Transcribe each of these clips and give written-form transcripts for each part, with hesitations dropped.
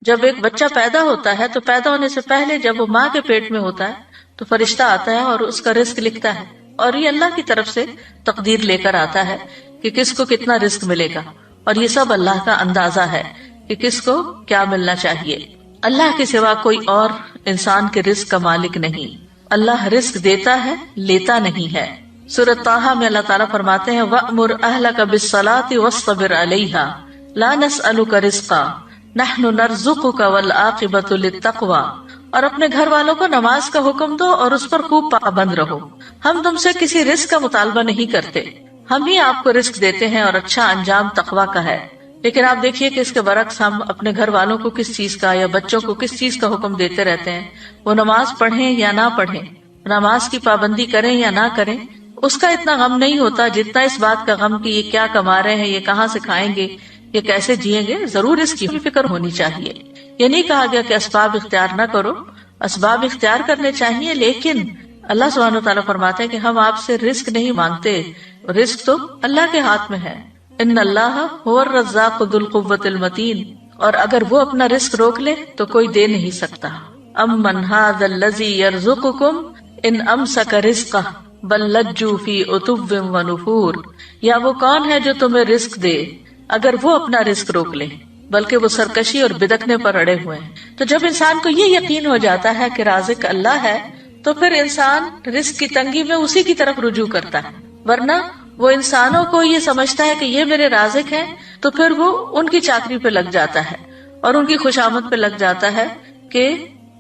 جب ایک بچہ پیدا ہوتا ہے تو پیدا ہونے سے پہلے جب وہ ماں کے پیٹ میں ہوتا ہے تو فرشتہ آتا ہے اور اس کا رزق لکھتا ہے، اور یہ اللہ کی طرف سے تقدیر لے کر آتا ہے کہ کس کو کتنا رزق ملے گا، اور یہ سب اللہ کا اندازہ ہے کہ کس کو کیا ملنا چاہیے۔ اللہ کے سوا کوئی اور انسان کے رزق کا مالک نہیں، اللہ رزق دیتا ہے، لیتا نہیں ہے۔ سورۃ طٰہٰ میں اللہ تعالیٰ فرماتے ہیں وَأْمُرْ أَهْلَكَ بِالصَّلَاةِ وَاصْطَبِرْ عَلَيْهَا لَا نَسْأَلُكَ رِزْقًا نَحْنُ نَرْزُقُكَ وَالْعَاقِبَةُ لِلتَّقْوَىٰ، اور اپنے گھر والوں کو نماز کا حکم دو اور اس پر خوب پابند رہو، ہم تم سے کسی رزق کا مطالبہ نہیں کرتے، ہم ہی آپ کو رزق دیتے ہیں اور اچھا انجام تقویٰ کا ہے۔ لیکن آپ دیکھیے کہ اس کے برعکس ہم اپنے گھر والوں کو کس چیز کا یا بچوں کو کس چیز کا حکم دیتے رہتے ہیں، وہ نماز پڑھیں یا نہ پڑھیں، نماز کی پابندی کریں یا نہ کریں، اس کا اتنا غم نہیں ہوتا جتنا اس بات کا غم کہ یہ کیا کما رہے ہیں، یہ کہاں سے کھائیں گے، یہ کیسے جئیں گے۔ ضرور اس کی فکر ہونی چاہیے۔ یہ نہیں کہا گیا کہ اسباب اختیار نہ کرو، اسباب اختیار کرنے چاہیے، لیکن اللہ سبحانہ وتعالیٰ فرماتے ہیں کہ ہم آپ سے رزق نہیں مانگتے، رزق تو اللہ کے ہاتھ میں ہے۔ ان اللہ هو الرزاق ذو القوة المتین، اور اگر وہ اپنا رزق روک لے تو کوئی دے نہیں سکتا۔ امن هذا الذی یرزقکم ان امسک رزقہ بل لجوا فی عتو ونفور، یا وہ کون ہے جو تمہیں رزق دے اگر وہ اپنا رزق روک لے، بلکہ وہ سرکشی اور بدکنے پر اڑے ہوئے ہیں۔ تو جب انسان کو یہ یقین ہو جاتا ہے کہ رازق اللہ ہے تو پھر انسان رزق کی تنگی میں اسی کی طرف رجوع کرتا ہے، ورنہ وہ انسانوں کو یہ سمجھتا ہے کہ یہ میرے رازق ہیں تو پھر وہ ان کی چاکری پہ لگ جاتا ہے اور ان کی خوشامد پہ لگ جاتا ہے کہ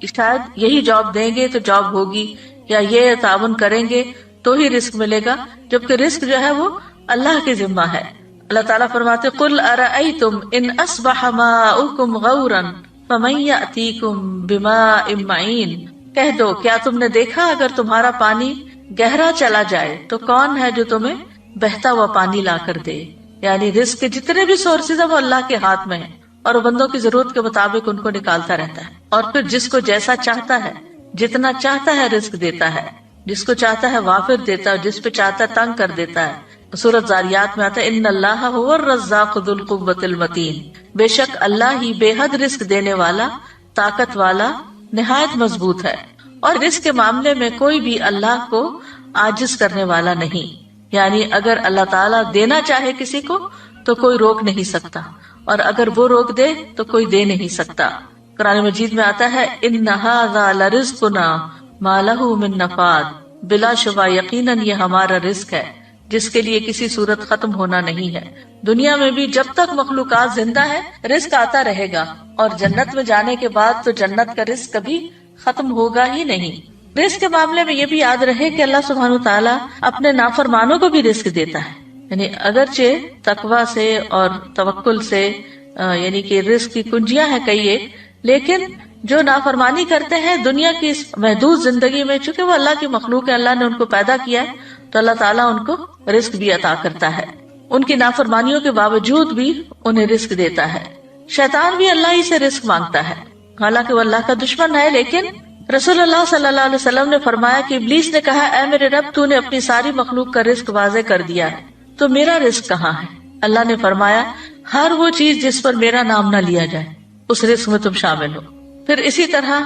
شاید یہی جاب دیں گے تو جاب ہوگی، یا یہ تعاون کریں گے تو ہی رزق ملے گا، جبکہ رزق جو ہے وہ اللہ کے ذمہ ہے۔ اللہ تعالیٰ فرماتے قل ارأیتم ان اصبح ماؤکم غورا فمن یأتیکم بماء معین، کہہ دو کیا تم نے دیکھا اگر تمہارا پانی گہرا چلا جائے تو کون ہے جو تمہیں بہتا ہوا پانی لا کر دے۔ یعنی رزق کے جتنے بھی سورسز ہیں وہ اللہ کے ہاتھ میں ہیں، اور بندوں کی ضرورت کے مطابق ان کو نکالتا رہتا ہے، اور پھر جس کو جیسا چاہتا ہے جتنا چاہتا ہے رزق دیتا ہے، جس کو چاہتا ہے وافر دیتا ہے، جس پہ چاہتا ہے تنگ کر دیتا ہے۔ سورۃ ذاریات میں آتا ہے ان اللہ هو الرزاق ذو القوة المتین، بے شک اللہ ہی بے حد رزق دینے والا، طاقت والا، نہایت مضبوط ہے، اور رزق کے معاملے میں کوئی بھی اللہ کو عاجز کرنے والا نہیں۔ یعنی اگر اللہ تعالیٰ دینا چاہے کسی کو تو کوئی روک نہیں سکتا، اور اگر وہ روک دے تو کوئی دے نہیں سکتا۔ قرآن مجید میں آتا ہے ان ھذا لرزقنا ما لہ من نفاد، بلا شبہ یقیناً یہ ہمارا رزق ہے جس کے لیے کسی صورت ختم ہونا نہیں ہے۔ دنیا میں بھی جب تک مخلوقات زندہ ہے رزق آتا رہے گا، اور جنت میں جانے کے بعد تو جنت کا رزق کبھی ختم ہوگا ہی نہیں۔ رزق کے معاملے میں یہ بھی یاد رہے کہ اللہ سبحانہ تعالیٰ اپنے نافرمانوں کو بھی رزق دیتا ہے، یعنی اگرچہ تقویٰ سے اور توکل سے یعنی کہ رزق کی کنجیاں ہیں کئی ایک، لیکن جو نافرمانی کرتے ہیں دنیا کی اس محدود زندگی میں، چونکہ وہ اللہ کی مخلوق ہے، اللہ نے ان کو پیدا کیا ہے، تو اللہ تعالیٰ ان کو رزق بھی عطا کرتا ہے، ان کی نافرمانیوں کے باوجود بھی انہیں رزق دیتا ہے۔ شیطان بھی اللہ ہی سے رزق مانگتا ہے، حالانکہ وہ اللہ کا دشمن ہے، لیکن رسول اللہ صلی اللہ علیہ وسلم نے فرمایا کہ ابلیس نے کہا اے میرے رب تو نے اپنی ساری مخلوق کا رزق واضح کر دیا ہے، تو میرا رزق کہاں ہے؟ اللہ نے فرمایا ہر وہ چیز جس پر میرا نام نہ لیا جائے اس رزق میں تم شامل ہو۔ پھر اسی طرح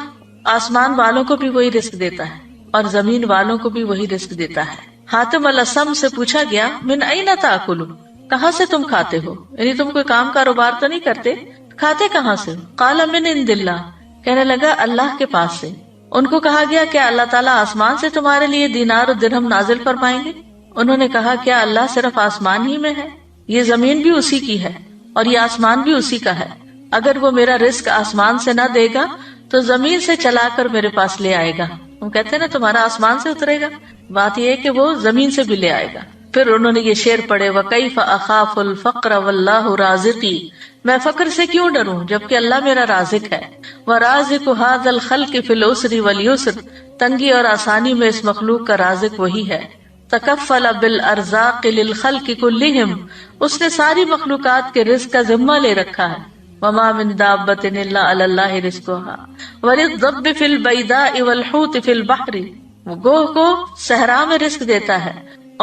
آسمان والوں کو بھی وہی رزق دیتا ہے اور زمین والوں کو بھی وہی رزق دیتا ہے۔ حاتم الاسم سے پوچھا گیا من اینا تاکلو، کہاں سے تم کھاتے ہو؟ یعنی تم کوئی کام کاروبار تو نہیں کرتے، کھاتے کہاں سے؟ قال من عند اللہ، کہنے لگا اللہ کے پاس سے۔ ان کو کہا گیا کیا اللہ تعالیٰ آسمان سے تمہارے لیے دینار و درہم نازل فرمائیں گے؟ انہوں نے کہا کیا اللہ صرف آسمان ہی میں ہے؟ یہ زمین بھی اسی کی ہے اور یہ آسمان بھی اسی کا ہے، اگر وہ میرا رزق آسمان سے نہ دے گا تو زمین سے چلا کر میرے پاس لے آئے گا۔ ہم کہتے ہیں نا تمہارا آسمان سے اترے گا، بات یہ ہے کہ وہ زمین سے بھی لے آئے گا۔ پھر انہوں نے یہ شعر پڑھے وَكَيْفَ أَخَافُ الْفَقْرَ وَاللَّهُ رَازِقِي، میں فقر سے کیوں ڈروں جبکہ اللہ میرا رازق ہے۔ وَرَازِقُ هَذَا الْخَلْقِ فِي الْعُسْرِ وَالْيُسْرِ، تنگی اور آسانی میں اس مخلوق کا رازق وہی ہے۔ تکفل بالارزاق للخلق كلهم، اس نے ساری مخلوقات کے رزق کا ذمہ لے رکھا ہے۔ وما من دابۃ الا علی اللہ رزقها وللضب فی البیداء والحوت فی البحر، وہ گوہ کو صحرا میں رزق دیتا ہے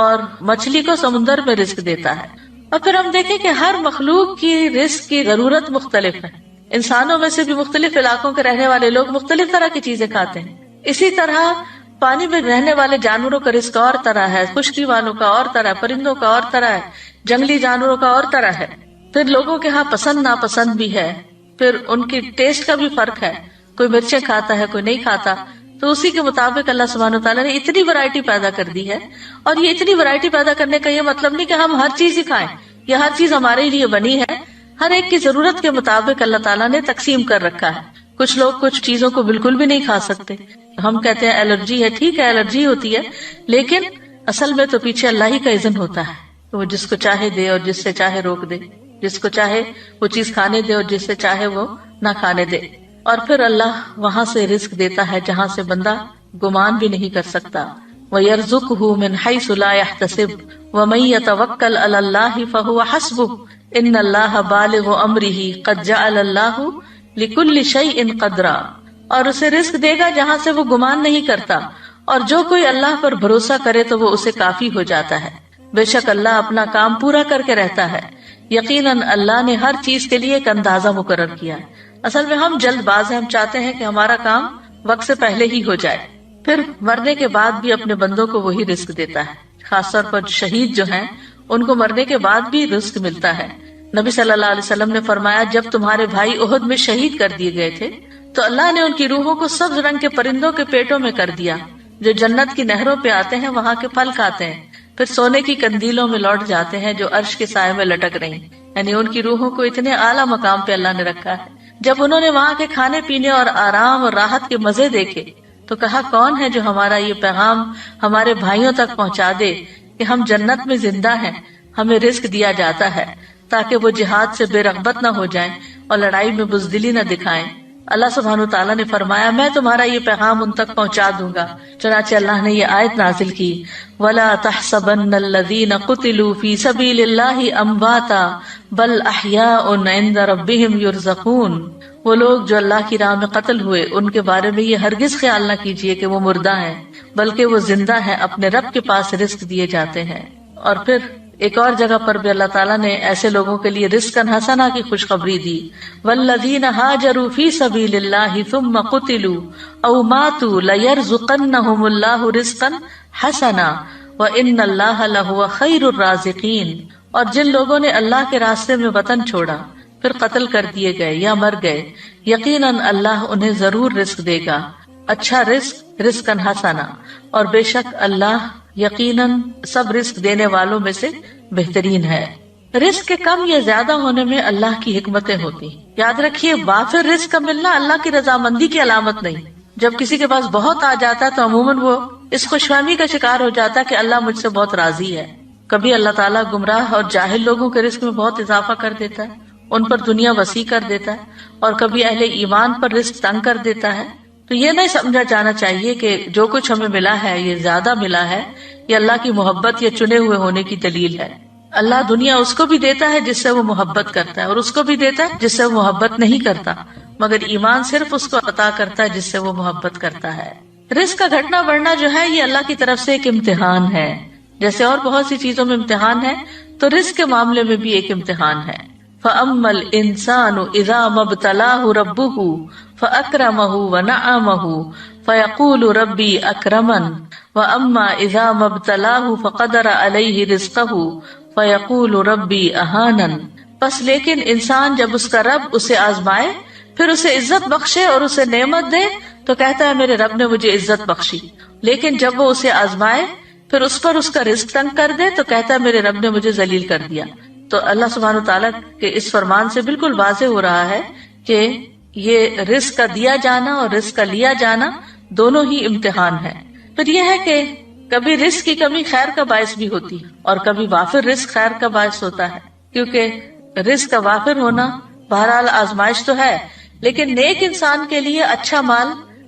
اور مچھلی کو سمندر میں رزق دیتا ہے۔ اور پھر ہم دیکھیں کہ ہر مخلوق کی رزق کی ضرورت مختلف ہے، انسانوں میں سے بھی مختلف علاقوں کے رہنے والے لوگ مختلف طرح کی چیزیں کھاتے ہیں. اسی طرح پانی میں رہنے والے جانوروں کا رزق اور طرح ہے، خشکی والوں کا اور طرح، پرندوں کا اور طرح ہے، جنگلی جانوروں کا اور طرح ہے. پھر لوگوں کے ہاں پسند ناپسند بھی ہے، پھر ان کی ٹیسٹ کا بھی فرق ہے، کوئی مرچیں کھاتا ہے کوئی نہیں کھاتا. تو اسی کے مطابق اللہ سبحانہ وتعالیٰ نے اتنی ورائٹی پیدا کر دی ہے. اور یہ اتنی ورائٹی پیدا کرنے کا یہ مطلب نہیں کہ ہم ہر چیز ہی کھائیں، یہ ہر چیز ہمارے لیے بنی ہے. ہر ایک کی ضرورت کے مطابق اللہ تعالیٰ نے تقسیم کر رکھا ہے. کچھ لوگ کچھ چیزوں کو بالکل بھی نہیں کھا سکتے. ہم کہتے ہیں الرجی ہے، ٹھیک ہے الرجی ہوتی ہے، لیکن اصل میں تو پیچھے اللہ ہی کا اذن ہوتا ہے کہ وہ جس کو چاہے دے اور جس سے چاہے روک دے، جس کو چاہے وہ چیز کھانے دے اور جس سے چاہے وہ نہ کھانے دے. اور پھر اللہ وہاں سے رزق دیتا ہے جہاں سے بندہ گمان بھی نہیں کر سکتا. وَيَرْزُقْهُ مِنْ حَيْثُ لَا يَحْتَسِبُ وَمَن يَتَوَكَّلْ عَلَى اللَّهِ فَهُوَ حَسْبُهُ إِنَّ اللَّهَ بَالِغُ أَمْرِهِ قَدْ جَعَلَ اللَّهُ لِكُلِّ شَيْءٍ قَدْرًا. اور اسے رزق دے گا جہاں سے وہ گمان نہیں کرتا، اور جو کوئی اللہ پر بھروسہ کرے تو وہ اسے کافی ہو جاتا ہے. بے شک اللہ اپنا کام پورا کر کے رہتا ہے. یقیناً اللہ نے ہر چیز کے لیے ایک اندازہ مقرر کیا ہے. اصل میں ہم جلد باز ہیں، ہم چاہتے ہیں کہ ہمارا کام وقت سے پہلے ہی ہو جائے. پھر مرنے کے بعد بھی اپنے بندوں کو وہی رزق دیتا ہے. خاص طور پر شہید جو ہیں ان کو مرنے کے بعد بھی رزق ملتا ہے. نبی صلی اللہ علیہ وسلم نے فرمایا جب تمہارے بھائی احد میں شہید کر دیے گئے تھے تو اللہ نے ان کی روحوں کو سبز رنگ کے پرندوں کے پیٹوں میں کر دیا جو جنت کی نہروں پہ آتے ہیں، وہاں کے پھل کھاتے ہیں، پھر سونے کی قندیلوں میں لوٹ جاتے ہیں جو عرش کے سائے میں لٹک رہی. یعنی ان کی روحوں کو اتنے اعلیٰ مقام پہ اللہ نے رکھا ہے. جب انہوں نے وہاں کے کھانے پینے اور آرام اور راحت کے مزے دیکھے تو کہا کون ہے جو ہمارا یہ پیغام ہمارے بھائیوں تک پہنچا دے کہ ہم جنت میں زندہ ہیں، ہمیں رزق دیا جاتا ہے تاکہ وہ جہاد سے بے رغبت نہ ہو جائیں اور لڑائی میں بزدلی نہ دکھائیں. اللہ سبحانہ وتعالیٰ نے فرمایا میں تمہارا یہ پیغام ان تک پہنچا دوں گا. چنانچہ اللہ نے یہ آیت نازل کی وَلَا تَحْسَبَنَّ الَّذِينَ قُتِلُوا فِي سَبِيلِ اللَّهِ أَمْوَاتًا بَلْ أَحْيَاءٌ عِندَ رَبِّهِمْ يُرْزَقُونَ. وہ لوگ جو اللہ کی راہ میں قتل ہوئے ان کے بارے میں یہ ہرگز خیال نہ کیجیے کہ وہ مردہ ہیں، بلکہ وہ زندہ ہیں، اپنے رب کے پاس رزق دیے جاتے ہیں. اور پھر ایک اور جگہ پر بھی اللہ تعالیٰ نے ایسے لوگوں کے لیے رزقا حسنا کی خوشخبری دی. والذین ہاجروا فی سبیل اللہ ثم قتلوا او ماتوا لیرزقنہم اللہ رزقا حسنا وان اللہ لہو خیر الرازقین. اور جن لوگوں نے اللہ کے راستے میں وطن چھوڑا پھر قتل کر دیے گئے یا مر گئے، یقیناً اللہ انہیں ضرور رزق دے گا، اچھا رزق، رزقا حسنا. اور بے شک اللہ یقیناً سب رزق دینے والوں میں سے بہترین ہے. رزق کے کم یا زیادہ ہونے میں اللہ کی حکمتیں ہوتی. یاد رکھیے وافر رزق کا ملنا اللہ کی رضامندی کی علامت نہیں. جب کسی کے پاس بہت آ جاتا ہے تو عموماً وہ اس خوش فہمی کا شکار ہو جاتا ہے کہ اللہ مجھ سے بہت راضی ہے. کبھی اللہ تعالیٰ گمراہ اور جاہل لوگوں کے رزق میں بہت اضافہ کر دیتا ہے، ان پر دنیا وسیع کر دیتا ہے، اور کبھی اہل ایمان پر رزق تنگ کر دیتا ہے. تو یہ نہیں سمجھا جانا چاہیے کہ جو کچھ ہمیں ملا ہے یہ زیادہ ملا ہے، یہ اللہ کی محبت یا چنے ہوئے ہونے کی دلیل ہے. اللہ دنیا اس کو بھی دیتا ہے جس سے وہ محبت کرتا ہے، اور اس کو بھی دیتا ہے جس سے وہ محبت نہیں کرتا، مگر ایمان صرف اس کو عطا کرتا ہے جس سے وہ محبت کرتا ہے. رزق کا گھٹنا بڑھنا جو ہے یہ اللہ کی طرف سے ایک امتحان ہے. جیسے اور بہت سی چیزوں میں امتحان ہے تو رزق کے معاملے میں بھی ایک امتحان ہے. فَأَمَّا الْإِنسَانُ إِذَا مَا ابْتَلَاهُ رَبُّهُ فَأَكْرَمَهُ وَنَعَّمَهُ فَيَقُولُ رَبِّي أَكْرَمَنِ وَأَمَّا إِذَا مَا ابْتَلَاهُ فَقَدَرَ عَلَيْهِ رِزْقَهُ فَيَقُولُ رَبِّي أَهَانَنِ. بس لیکن انسان جب اس کا رب اسے آزمائے پھر اسے عزت بخشے اور اسے نعمت دے تو کہتا ہے میرے رب نے مجھے عزت بخشی. لیکن جب وہ اسے آزمائے پھر اس پر اس کا رزق تنگ کر دے تو کہتا ہے میرے رب نے مجھے ذلیل کر دیا. تو اللہ سبحانہ وتعالیٰ کے اس فرمان سے بالکل واضح ہو رہا ہے کہ یہ رزق کا دیا جانا اور رزق کا لیا جانا دونوں ہی امتحان ہے. پھر یہ ہے کہ کبھی رزق کی کمی خیر کا باعث بھی ہوتی ہے اور کبھی وافر رزق خیر کا باعث ہوتا ہے، کیونکہ رزق کا وافر ہونا بہرحال آزمائش تو ہے، لیکن نیک انسان کے لیے اچھا مال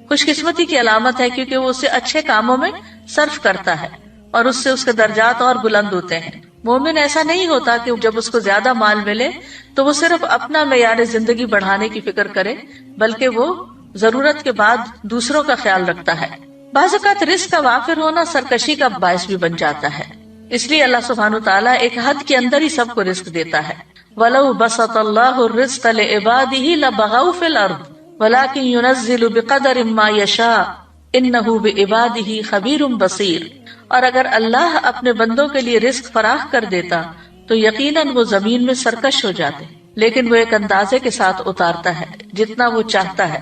خوش قسمتی کی علامت ہے، کیونکہ وہ اسے اچھے کاموں میں صرف کرتا ہے اور اس سے اس کے درجات اور بلند ہوتے ہیں. مومن ایسا نہیں ہوتا کہ جب اس کو زیادہ مال ملے تو وہ صرف اپنا معیار زندگی بڑھانے کی فکر کرے، بلکہ وہ ضرورت کے بعد دوسروں کا خیال رکھتا ہے. بعض اوقات رزق کا وافر ہونا سرکشی کا باعث بھی بن جاتا ہے. اس لیے اللہ سبحانہ تعالیٰ ایک حد کے اندر ہی سب کو رزق دیتا ہے. وَلَوْ بَسَطَ اللَّهُ الرِّزْقَ لِعِبَادِهِ لَبَغَوْا فِي الْأَرْضِ وَلَكِنْ يُنَزِّلُ بِقَدَرٍ مَا يَشَاءُ إِنَّهُ بِعِبَادِهِ خَبِيرٌ بَصِيرٌ. اور اگر اللہ اپنے بندوں کے لیے رزق فراخ کر دیتا تو یقیناً وہ زمین میں سرکش ہو جاتے، لیکن وہ ایک اندازے کے ساتھ اتارتا ہے جتنا وہ چاہتا ہے،